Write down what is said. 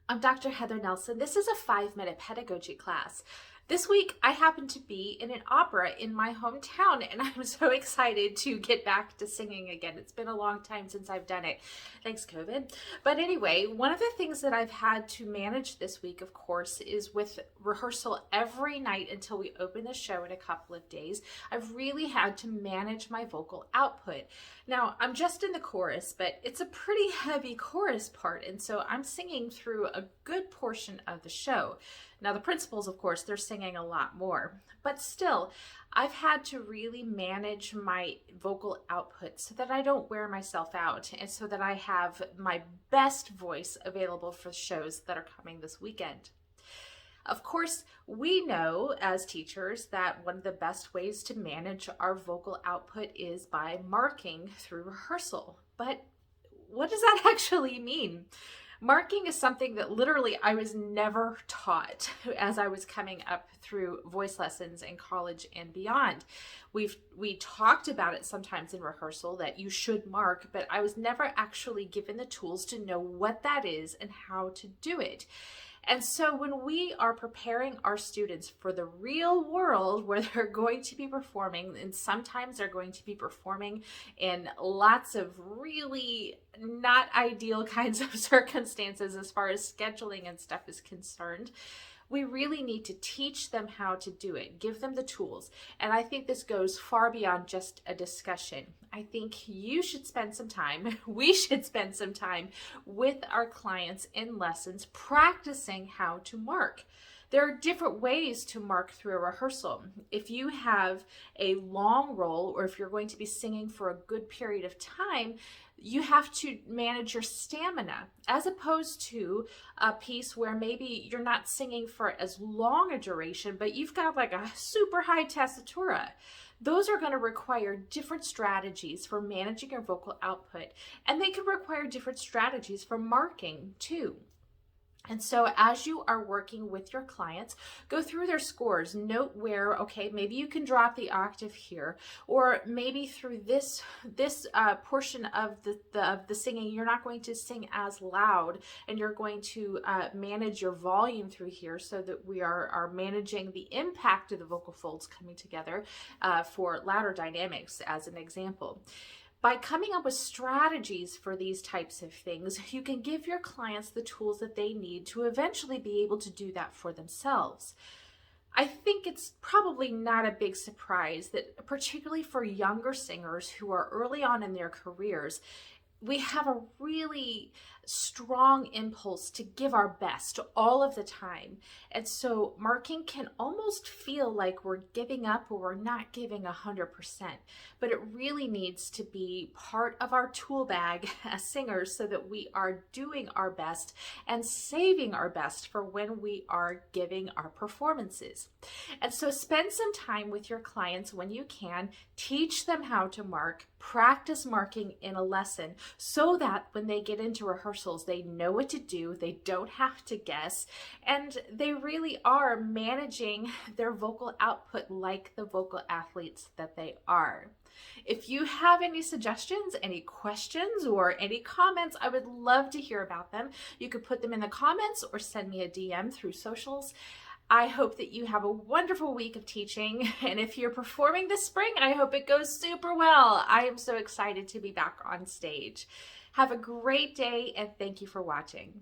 I'm Dr. Heather Nelson. This is a 5-minute pedagogy class. This week, I happen to be in an opera in my hometown, and I'm so excited to get back to singing again. It's been a long time since I've done it. Thanks, COVID. But anyway, one of the things that I've had to manage this week, of course, is with rehearsal every night until we open the show in a couple of days. I've really had to manage my vocal output. Now, I'm just in the chorus, but it's a pretty heavy chorus part, and so I'm singing through a good portion of the show. Now, the principals, of course, they're singing a lot more, but still, I've had to really manage my vocal output so that I don't wear myself out and so that I have my best voice available for shows that are coming this weekend. Of course, we know as teachers that one of the best ways to manage our vocal output is by marking through rehearsal. But what does that actually mean? Marking is something that literally I was never taught as I was coming up through voice lessons in college and beyond. We talked about it sometimes in rehearsal that you should mark, but I was never actually given the tools to know what that is and how to do it. And so when we are preparing our students for the real world where they're going to be performing, and sometimes they're going to be performing in lots of really not ideal kinds of circumstances as far as scheduling and stuff is concerned, we really need to teach them how to do it, give them the tools. And I think this goes far beyond just a discussion. I think you should spend some time, we should spend some time with our clients in lessons practicing how to mark. There are different ways to mark through a rehearsal. If you have a long role or if you're going to be singing for a good period of time, you have to manage your stamina as opposed to a piece where maybe you're not singing for as long a duration, but you've got like a super high tessitura. Those are going to require different strategies for managing your vocal output, and they can require different strategies for marking too. And so as you are working with your clients, go through their scores, note where, okay, maybe you can drop the octave here, or maybe through this portion of the singing, you're not going to sing as loud, and you're going to manage your volume through here so that we are managing the impact of the vocal folds coming together for louder dynamics as an example. By coming up with strategies for these types of things, you can give your clients the tools that they need to eventually be able to do that for themselves. I think it's probably not a big surprise that, particularly for younger singers who are early on in their careers, we have a really strong impulse to give our best all of the time. And so marking can almost feel like we're giving up or we're not giving 100%, but it really needs to be part of our tool bag as singers so that we are doing our best and saving our best for when we are giving our performances. And so spend some time with your clients when you can, teach them how to mark, practice marking in a lesson so that when they get into rehearsals, they know what to do, they don't have to guess, and they really are managing their vocal output like the vocal athletes that they are. If you have any suggestions, any questions, or any comments, I would love to hear about them. You could put them in the comments or send me a DM through socials. I hope that you have a wonderful week of teaching, and if you're performing this spring, I hope it goes super well. I am so excited to be back on stage. Have a great day, and thank you for watching.